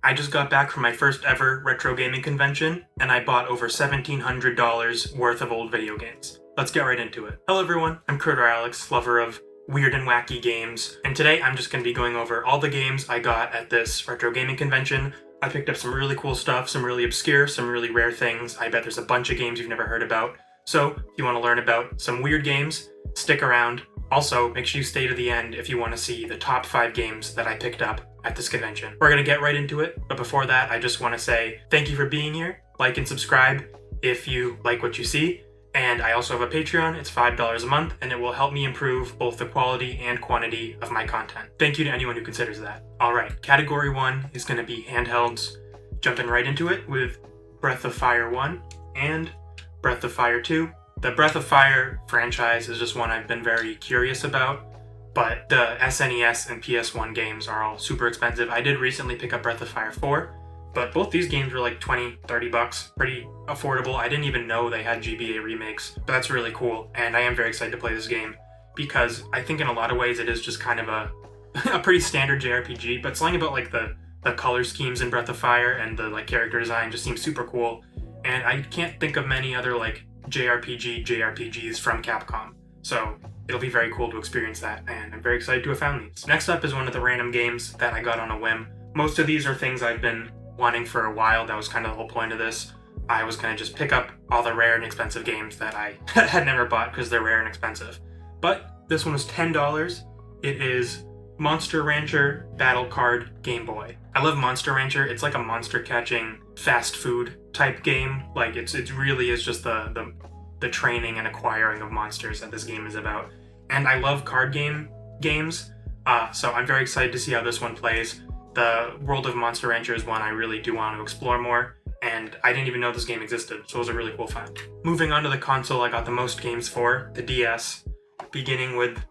I just got back from my first ever retro gaming convention, and I bought over $1,700 worth of old video games. Let's get right into it. Hello everyone, I'm Critter Alex, lover of weird and wacky games, and today I'm just going to be going over all the games I got at this retro gaming convention. I picked up some really cool stuff, some really obscure, some really rare things. I bet there's a bunch of games you've never heard about. So, if you want to learn about some weird games, stick around. Also, make sure you stay to the end if you want to see the top 5 games that I picked up at this convention. We're going to get right into it, but before that, I just want to say thank you for being here. Like and subscribe if you like what you see. And I also have a Patreon. It's $5 a month, and it will help me improve both the quality and quantity of my content. Thank you to anyone who considers that. Alright, category 1 is going to be handhelds. Jumping right into it with Breath of Fire 1 and Breath of Fire 2. The Breath of Fire franchise is just one I've been very curious about, but the SNES and PS1 games are all super expensive. I did recently pick up Breath of Fire 4, but both these games were like $20-$30, pretty affordable. I didn't even know they had GBA remakes, but that's really cool, and I am very excited to play this game because I think in a lot of ways it is just kind of a pretty standard JRPG, but something about like the color schemes in Breath of Fire and the like character design just seems super cool, and I can't think of many other like JRPGs from Capcom, so it'll be very cool to experience that, and I'm very excited to have found these. Next up is one of the random games that I got on a whim. Most of these are things I've been wanting for a while. That was kind of the whole point of this. I was going to just pick up all the rare and expensive games that I had never bought because they're rare and expensive. But this one was $10. It is Monster Rancher Battle Card Game Boy. I love Monster Rancher. It's like a monster catching fast food type game. Like it really is just the training and acquiring of monsters that this game is about. And I love card games, so I'm very excited to see how this one plays. The world of Monster Rancher is one I really do want to explore more, and I didn't even know this game existed, so it was a really cool find. Moving on to the console I got the most games for, the DS, beginning with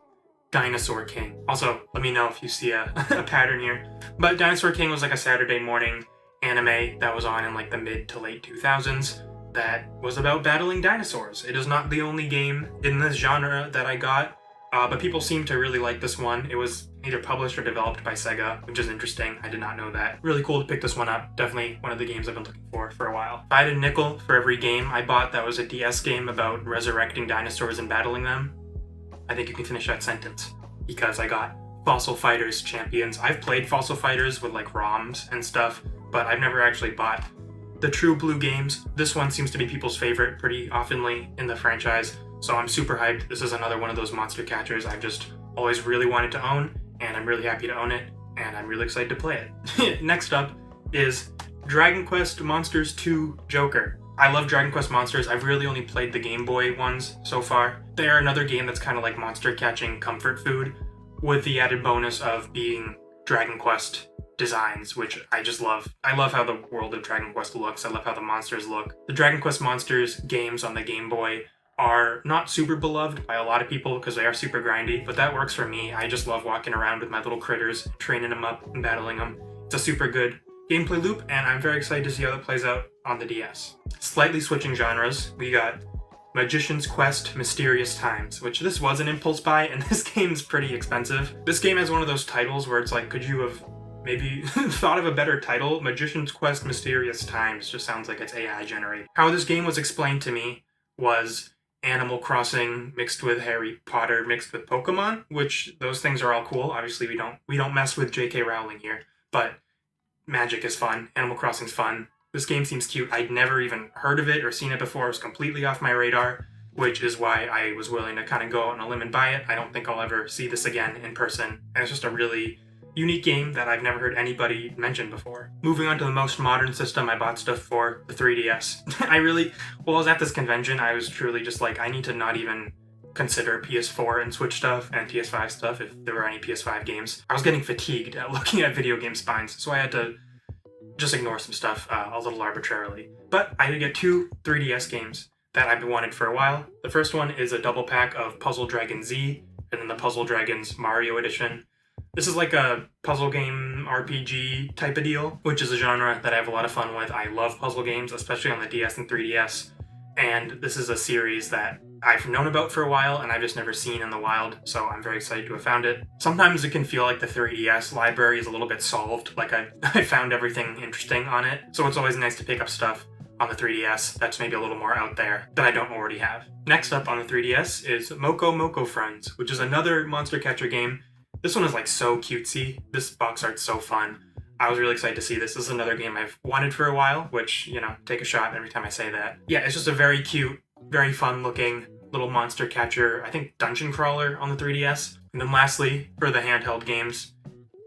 Dinosaur King. Also, let me know if you see a pattern here. But Dinosaur King was like a Saturday morning anime that was on in like the mid to late 2000s that was about battling dinosaurs. It is not the only game in this genre that I got, but people seem to really like this one. It was either published or developed by Sega, which is interesting. I did not know that. Really cool to pick this one up. Definitely one of the games I've been looking for a while. If I had a nickel for every game I bought that was a DS game about resurrecting dinosaurs and battling them, I think you can finish that sentence, because I got Fossil Fighters Champions. I've played Fossil Fighters with like ROMs and stuff, but I've never actually bought the True Blue games. This one seems to be people's favorite pretty oftenly in the franchise, so I'm super hyped. This is another one of those monster catchers I've just always really wanted to own, and I'm really happy to own it, and I'm really excited to play it. Next up is Dragon Quest Monsters 2 Joker. I love Dragon Quest Monsters. I've really only played the Game Boy ones so far. They are another game that's kind of like monster catching comfort food, with the added bonus of being Dragon Quest designs, which I just love. I love how the world of Dragon Quest looks. I love how the monsters look. The Dragon Quest Monsters games on the Game Boy are not super beloved by a lot of people because they are super grindy, but that works for me. I just love walking around with my little critters, training them up and battling them. It's a super good gameplay loop, and I'm very excited to see how that plays out on the DS. Slightly switching genres, we got Magician's Quest Mysterious Times, which this was an impulse buy, and this game's pretty expensive. This game has one of those titles where it's like, could you have maybe thought of a better title? Magician's Quest Mysterious Times just sounds like it's AI generated. How this game was explained to me was Animal Crossing mixed with Harry Potter mixed with Pokemon, which those things are all cool. Obviously we don't mess with J.K. Rowling here, but magic is fun. Animal Crossing's fun. This game seems cute. I'd never even heard of it or seen it before. It was completely off my radar, which is why I was willing to kind of go out on a limb and buy it. I don't think I'll ever see this again in person. And it's just a really unique game that I've never heard anybody mention before. Moving on to the most modern system I bought stuff for, the 3DS. I was at this convention, I was truly just like, I need to not even consider PS4 and Switch stuff and PS5 stuff if there were any PS5 games. I was getting fatigued at looking at video game spines, so I had to just ignore some stuff a little arbitrarily. But I did get 2 3DS games that I've been wanting for a while. The first one is a double pack of Puzzle Dragon Z, and then the Puzzle Dragons Mario Edition. This is like a puzzle game RPG type of deal, which is a genre that I have a lot of fun with. I love puzzle games, especially on the DS and 3DS, and this is a series that I've known about for a while and I've just never seen in the wild, so I'm very excited to have found it. Sometimes it can feel like the 3DS library is a little bit solved, like I found everything interesting on it, so it's always nice to pick up stuff on the 3DS that's maybe a little more out there that I don't already have. Next up on the 3DS is Moko Moko Friends, which is another monster catcher game. This one is like so cutesy. This box art's so fun. I was really excited to see this. This is another game I've wanted for a while, which, you know, take a shot every time I say that. Yeah, it's just a very cute, very fun looking little monster catcher, I think dungeon crawler on the 3DS. And then lastly, for the handheld games,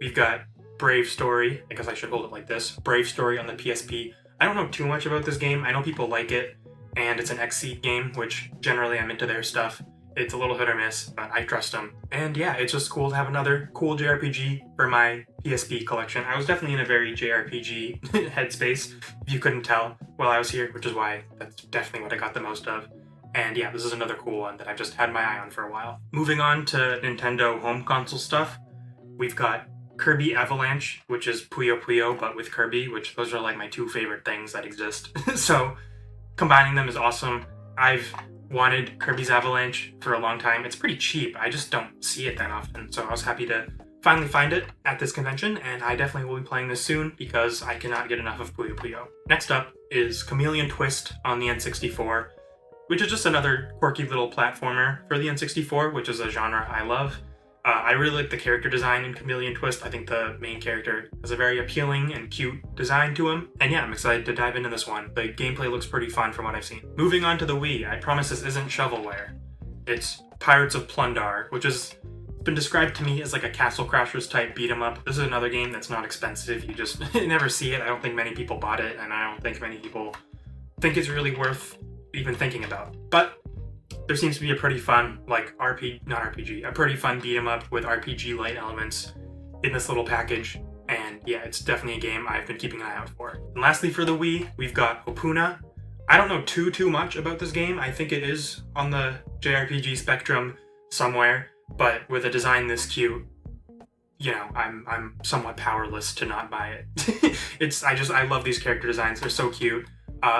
we've got Brave Story. I guess I should hold it like this. Brave Story on the PSP. I don't know too much about this game. I know people like it, and it's an X-Seed game, which generally I'm into their stuff. It's a little hit or miss, but I trust them. And yeah, it's just cool to have another cool JRPG for my PSP collection. I was definitely in a very JRPG headspace, if you couldn't tell, while I was here, which is why that's definitely what I got the most of. And yeah, this is another cool one that I've just had my eye on for a while. Moving on to Nintendo home console stuff, we've got Kirby Avalanche, which is Puyo Puyo, but with Kirby, which those are like my two favorite things that exist. So combining them is awesome. I've wanted Kirby's Avalanche for a long time. It's pretty cheap. I just don't see it that often. So I was happy to finally find it at this convention, and I definitely will be playing this soon because I cannot get enough of Puyo Puyo. Next up is Chameleon Twist on the N64, which is just another quirky little platformer for the N64, which is a genre I love. I really like the character design in Chameleon Twist. I think the main character has a very appealing and cute design to him. And yeah, I'm excited to dive into this one. The gameplay looks pretty fun from what I've seen. Moving on to the Wii, I promise this isn't shovelware. It's Pirates of Plundar, which has been described to me as like a Castle Crashers type beat 'em up. This is another game that's not expensive. You just never see it. I don't think many people bought it, and I don't think many people think it's really worth even thinking about. But there seems to be a pretty fun, like a pretty fun beat 'em up with RPG-light elements in this little package. And yeah, it's definitely a game I've been keeping an eye out for. And lastly for the Wii, we've got Opuna. I don't know too much about this game. I think it is on the JRPG spectrum somewhere, but with a design this cute, you know, I'm somewhat powerless to not buy it. I love these character designs. They're so cute.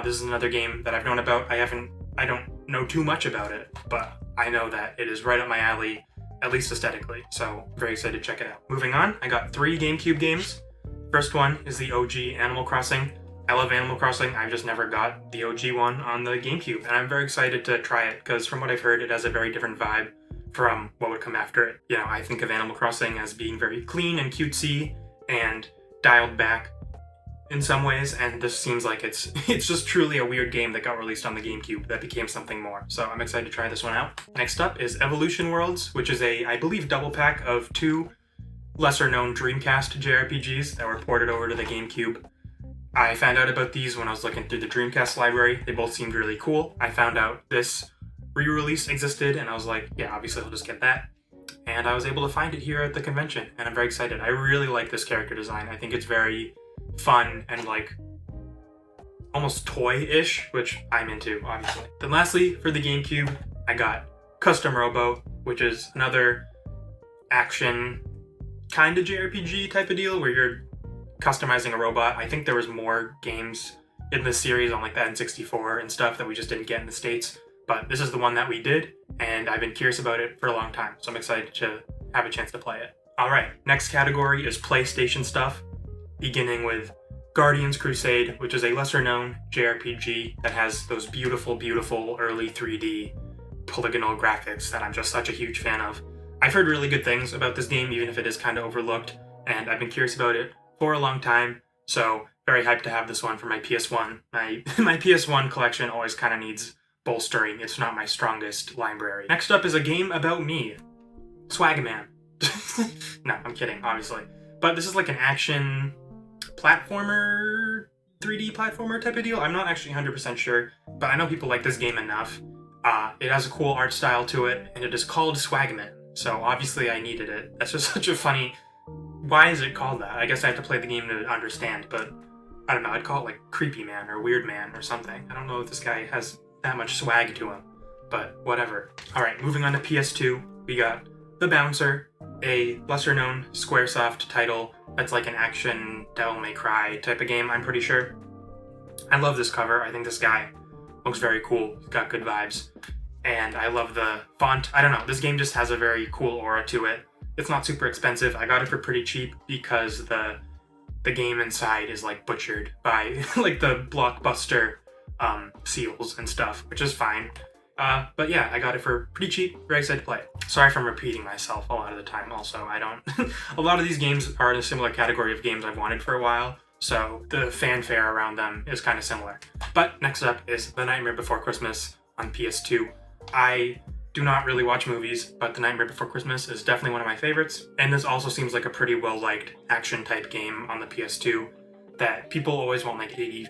This is another game that I've known about. I don't know too much about it, but I know that it is right up my alley, at least aesthetically, so very excited to check it out. Moving on, I got 3 GameCube games. First one is the OG Animal Crossing. I love Animal Crossing, I've just never got the OG one on the GameCube, and I'm very excited to try it, because from what I've heard, it has a very different vibe from what would come after it. You know, I think of Animal Crossing as being very clean and cutesy and dialed back in some ways, and this seems like it's just truly a weird game that got released on the GameCube that became something more. So I'm excited to try this one out. Next up is Evolution Worlds, which is a, I believe, double pack of 2 lesser-known Dreamcast JRPGs that were ported over to the GameCube. I found out about these when I was looking through the Dreamcast library. They both seemed really cool. I found out this re-release existed, and I was like, yeah, obviously I'll just get that. And I was able to find it here at the convention, and I'm very excited. I really like this character design. I think it's very fun and like almost toy-ish, which I'm into, obviously. Then lastly, for the GameCube, I got Custom Robo, which is another action kind of JRPG type of deal where you're customizing a robot. I think there was more games in this series on like the N64 and stuff that we just didn't get in the States, but this is the one that we did, and I've been curious about it for a long time, so I'm excited to have a chance to play it. Alright, next category is PlayStation stuff, beginning with Guardians Crusade, which is a lesser-known JRPG that has those beautiful, beautiful early 3D polygonal graphics that I'm just such a huge fan of. I've heard really good things about this game, even if it is kind of overlooked, and I've been curious about it for a long time, so very hyped to have this one for my PS1. My PS1 collection always kind of needs bolstering. It's not my strongest library. Next up is a game about me. Swagman. No, I'm kidding, obviously. But this is like an action platformer, 3D platformer type of deal. I'm not actually 100% sure, but I know people like this game enough. It has a cool art style to it, and it is called Swagman. So obviously I needed it. That's just such a funny... Why is it called that? I guess I have to play the game to understand, but I don't know, I'd call it like Creepy Man or Weird Man or something. I don't know if this guy has that much swag to him, but whatever. Alright, moving on to PS2, we got The Bouncer, a lesser-known Squaresoft title that's like an action Devil May Cry type of game, I'm pretty sure. I love this cover. I think this guy looks very cool. He's got good vibes. and I love the font. I don't know, this game just has a very cool aura to it. It's not super expensive. I got it for pretty cheap because the game inside is like butchered by like the Blockbuster seals and stuff, which is fine. But yeah, I got it for pretty cheap, very excited to play it. Sorry if I'm repeating myself a lot of the time also. I don't... A lot of these games are in a similar category of games I've wanted for a while, so the fanfare around them is kind of similar. But next up is The Nightmare Before Christmas on PS2. I do not really watch movies, but The Nightmare Before Christmas is definitely one of my favorites, and this also seems like a pretty well-liked action-type game on the PS2 that people always want like $80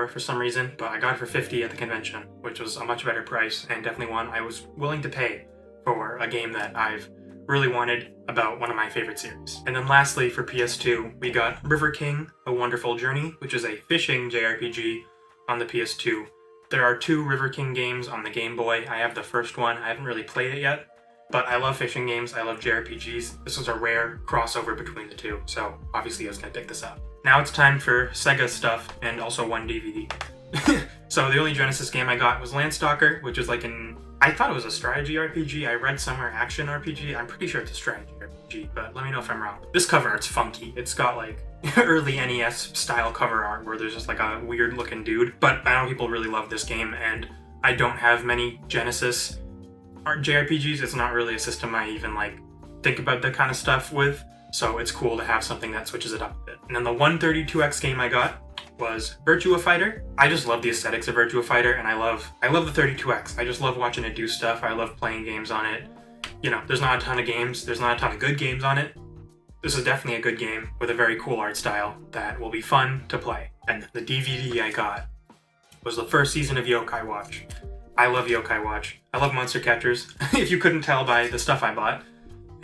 for some reason, but I got it for $50 at the convention, which was a much better price and definitely one I was willing to pay for a game that I've really wanted about one of my favorite series. And then lastly, for PS2, we got River King: A Wonderful Journey, which is a fishing JRPG on the PS2. There are 2 River King games on the Game Boy. I have the first one. I haven't really played it yet, but I love fishing games. I love JRPGs. This was a rare crossover between the two, so obviously I was going to pick this up. Now it's time for Sega stuff and also one DVD. So the only Genesis game I got was Landstalker, which is like I thought it was a strategy RPG. I read somewhere action RPG. I'm pretty sure it's a strategy RPG, but let me know if I'm wrong. This cover art's funky. It's got like early NES style cover art where there's just like a weird looking dude. But I know people really love this game, and I don't have many Genesis JRPGs. It's not really a system I even like think about that kind of stuff with. So it's cool to have something that switches it up a bit. And then the 132X game I got was Virtua Fighter. I just love the aesthetics of Virtua Fighter, and I love the 32X. I just love watching it do stuff. I love playing games on it. You know, there's not a ton of games. There's not a ton of good games on it. This is definitely a good game with a very cool art style that will be fun to play. And the DVD I got was the first season of Yokai Watch. I love Yokai Watch. I love Monster Catchers, if you couldn't tell by the stuff I bought.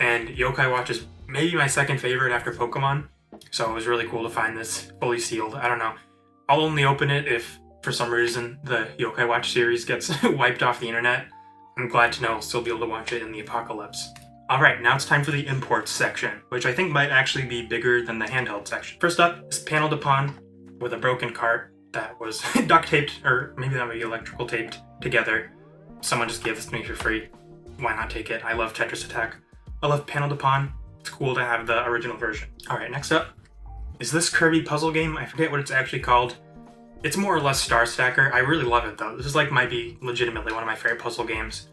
And Yokai Watch is maybe my second favorite after Pokemon. So it was really cool to find this fully sealed. I don't know. I'll only open it if, for some reason, the Yokai Watch series gets wiped off the internet. I'm glad to know I'll still be able to watch it in the apocalypse. Alright, now it's time for the imports section, which I think might actually be bigger than the handheld section. First up is Panel de Pon with a broken cart that was duct taped, or maybe that would be electrical taped together. Someone just gave this to me for free. Why not take it? I love Tetris Attack. I love Panel de Pon. It's cool to have the original version. Alright, next up is this Kirby puzzle game. I forget what it's actually called. It's more or less Star Stacker. I really love it though. This is like might be legitimately one of my favorite puzzle games.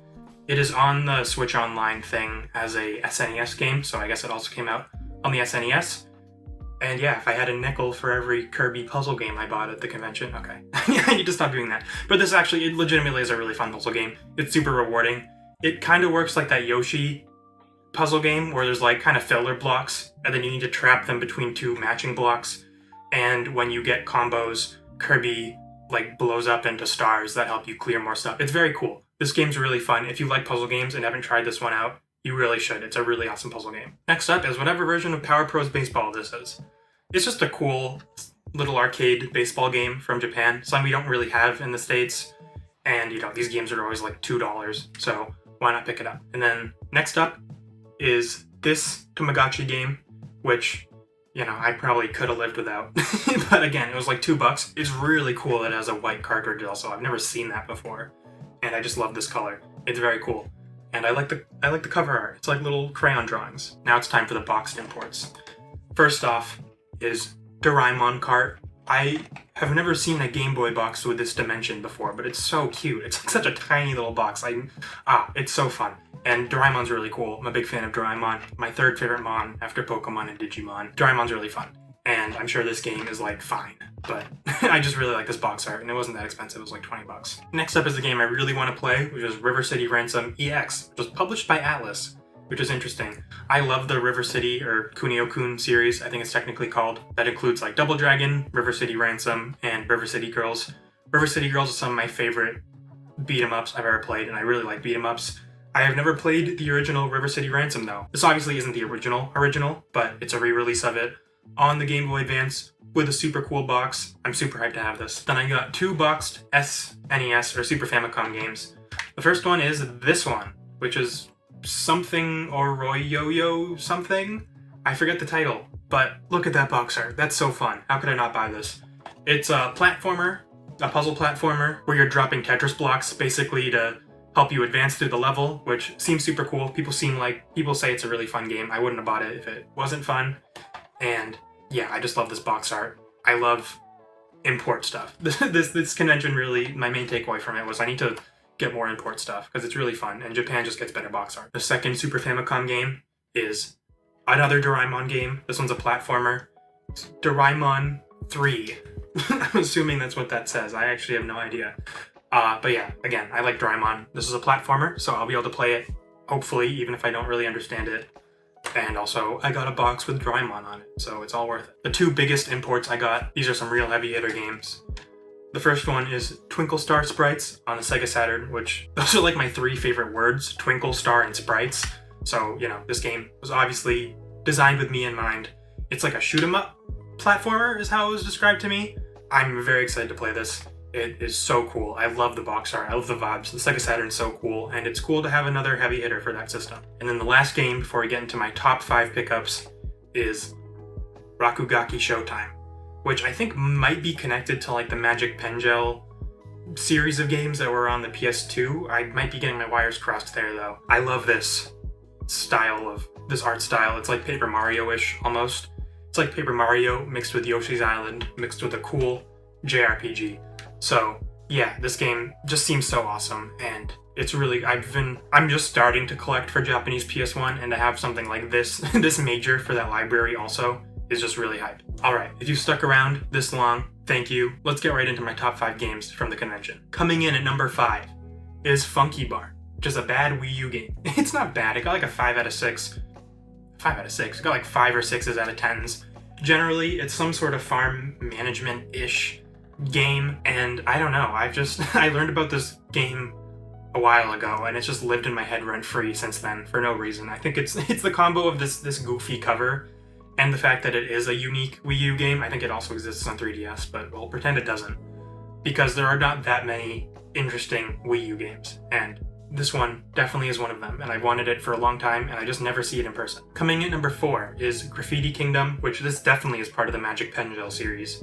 It is on the Switch Online thing as a SNES game, so I guess it also came out on the SNES. And yeah, if I had a nickel for every Kirby puzzle game I bought at the convention, okay. I need to stop doing that. But this actually, it legitimately is a really fun puzzle game. It's super rewarding. It kind of works like that Yoshi puzzle game where there's like kind of filler blocks, and then you need to trap them between 2 matching blocks. And when you get combos, Kirby like blows up into stars that help you clear more stuff. It's very cool. This game's really fun. If you like puzzle games and haven't tried this one out, you really should. It's a really awesome puzzle game. Next up is whatever version of Power Pros Baseball this is. It's just a cool little arcade baseball game from Japan, something we don't really have in the States. And you know, these games are always like $2, so why not pick it up? And then next up is this Tamagotchi game, which, you know, I probably could have lived without. But again, it was like $2. It's really cool that it has a white cartridge also. I've never seen that before. And I just love this color. It's very cool. And I like the cover art. It's like little crayon drawings. Now it's time for the boxed imports. First off is Doraemon cart. I have never seen a Game Boy box with this dimension before, but it's so cute. It's like such a tiny little box. It's so fun. And Doraemon's really cool. I'm a big fan of Doraemon. My third favorite mon after Pokemon and Digimon. Doraemon's really fun. And I'm sure this game is like fine, but I just really like this box art, and it wasn't that expensive. It was like $20. Next up is the game I really want to play, which is River City Ransom EX, which was published by Atlas, which is interesting. I love the River City, or Kunio-kun series, I think it's technically called. That includes like Double Dragon, River City Ransom, and River City Girls. River City Girls is some of my favorite beat-em-ups I've ever played, and I really like beat-em-ups. I have never played the original River City Ransom though. This obviously isn't the original, but it's a re-release of it on the Game Boy Advance with a super cool box. I'm super hyped to have this. Then I got 2 boxed SNES or Super Famicom games. The first one is this one, which is something Oroyo something? I forget the title, but look at that box art. That's so fun. How could I not buy this? It's a platformer, a puzzle platformer, where you're dropping Tetris blocks basically to help you advance through the level, which seems super cool. People say it's a really fun game. I wouldn't have bought it if it wasn't fun. And yeah, I just love this box art. I love import stuff. This convention really, my main takeaway from it was I need to get more import stuff because it's really fun, and Japan just gets better box art. The second Super Famicom game is another Doraemon game. This one's a platformer. It's Doraemon 3. I'm assuming that's what that says. I actually have no idea. But yeah, again, I like Doraemon. This is a platformer, so I'll be able to play it, hopefully, even if I don't really understand it. And also, I got a box with Doraemon on it, so it's all worth it. The two biggest imports I got, these are some real heavy hitter games. The first one is Twinkle Star Sprites on the Sega Saturn, which those are like my three favorite words, Twinkle, Star, and Sprites. So, you know, this game was obviously designed with me in mind. It's like a shoot 'em up platformer is how it was described to me. I'm very excited to play this. It is so cool. I love the box art. I love the vibes. The Sega Saturn's so cool, and it's cool to have another heavy hitter for that system. And then the last game before we get into my top 5 pickups is Rakugaki Showtime, which I think might be connected to like the Magic Pen-Gel series of games that were on the PS2. I might be getting my wires crossed there though. I love this art style. It's like Paper Mario-ish almost. It's like Paper Mario mixed with Yoshi's Island, mixed with a cool JRPG. So yeah, this game just seems so awesome, and it's really, I'm just starting to collect for Japanese PS1, and to have something like this, this major for that library also is just really hype. Alright, if you've stuck around this long, thank you. Let's get right into my top 5 games from the convention. Coming in at number 5 is Funky Barn, which is a bad Wii U game. It's not bad, it got like a 5 out of 6. 5 out of 6, it got like 5 or 6s out of 10s. Generally, it's some sort of farm management-ish game, and I don't know, I learned about this game a while ago, and it's just lived in my head rent-free since then for no reason. I think it's the combo of this goofy cover and the fact that it is a unique Wii U game. I think it also exists on 3DS, but we'll pretend it doesn't, because there are not that many interesting Wii U games, and this one definitely is one of them, and I've wanted it for a long time, and I just never see it in person. Coming in at number 4 is Graffiti Kingdom, which this definitely is part of the Magic Pen-Gel series.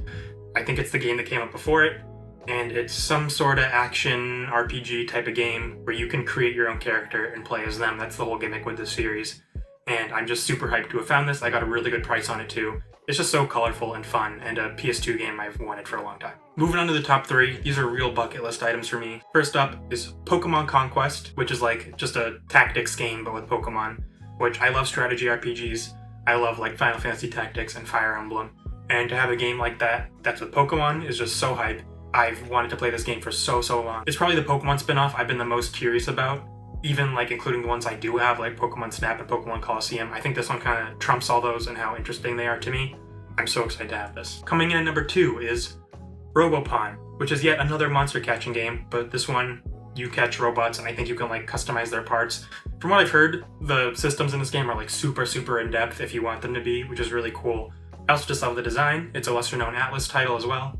I think it's the game that came up before it, and it's some sort of action RPG type of game where you can create your own character and play as them. That's the whole gimmick with this series, and I'm just super hyped to have found this. I got a really good price on it too. It's just so colorful and fun, and a PS2 game I've wanted for a long time. Moving on to the top 3, these are real bucket list items for me. First up is Pokemon Conquest, which is like just a tactics game but with Pokemon, which I love strategy RPGs. I love like Final Fantasy Tactics and Fire Emblem. And to have a game like that's with Pokemon is just so hype. I've wanted to play this game for so long. It's probably the Pokemon spin-off I've been the most curious about, even like including the ones I do have, like Pokemon Snap and Pokemon Colosseum. I think this one kind of trumps all those and how interesting they are to me. I'm so excited to have this. Coming in at number 2 is Robopon, which is yet another monster catching game, but this one you catch robots and I think you can like customize their parts. From what I've heard, the systems in this game are like super in depth if you want them to be, which is really cool. I also just love the design. It's a lesser known Atlas title as well.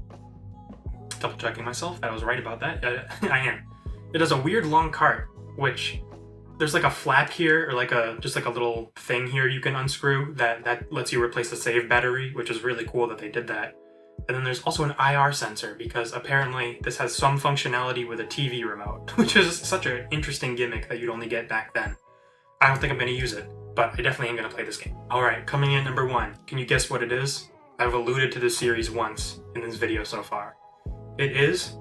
Double checking myself, I was right about that. I am. It has a weird long cart, which there's like a flap here, or like just like a little thing here you can unscrew that lets you replace the save battery, which is really cool that they did that. And then there's also an IR sensor, because apparently this has some functionality with a TV remote, which is such an interesting gimmick that you'd only get back then. I don't think I'm going to use it, but I definitely am going to play this game. Alright, coming in number 1. Can you guess what it is? I've alluded to this series once in this video so far. It is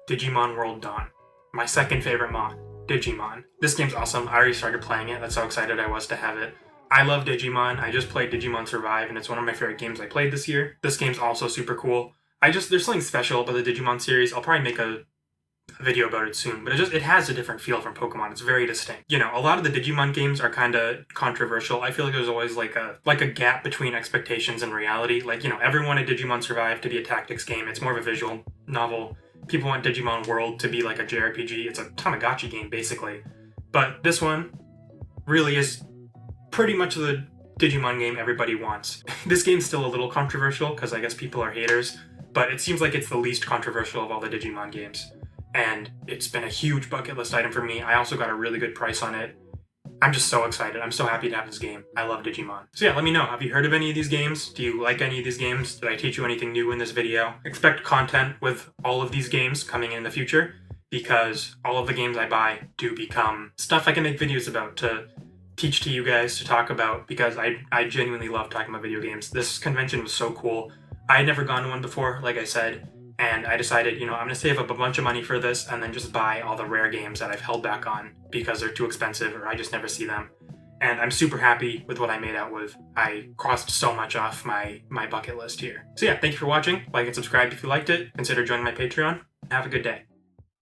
Digimon World Dawn. My second favorite mon, Digimon. This game's awesome. I already started playing it. That's how excited I was to have it. I love Digimon. I just played Digimon Survive, and it's one of my favorite games I played this year. This game's also super cool. There's something special about the Digimon series. I'll probably make a video about it soon, but it has a different feel from Pokemon. It's very distinct. You know, a lot of the Digimon games are kind of controversial. I feel like there's always like a gap between expectations and reality. Like, you know, everyone wanted Digimon Survive to be a tactics game. It's more of a visual novel. People want Digimon World to be like a JRPG. It's a Tamagotchi game, basically. But this one really is pretty much the Digimon game everybody wants. This game's still a little controversial, because I guess people are haters, but it seems like it's the least controversial of all the Digimon games. And it's been a huge bucket list item for me. I also got a really good price on it. I'm just so excited. I'm so happy to have this game. I love Digimon. So yeah, let me know. Have you heard of any of these games? Do you like any of these games? Did I teach you anything new in this video? Expect content with all of these games coming in the future. because all of the games I buy do become stuff I can make videos about, to teach to you guys, to talk about, because I genuinely love talking about video games. This convention was so cool. I had never gone to one before, like I said, and I decided, I'm going to save up a bunch of money for this and then just buy all the rare games that I've held back on because they're too expensive or I just never see them. And I'm super happy with what I made out with. I crossed so much off my bucket list here. So yeah, thank you for watching. Like and subscribe if you liked it. Consider joining my Patreon. Have a good day.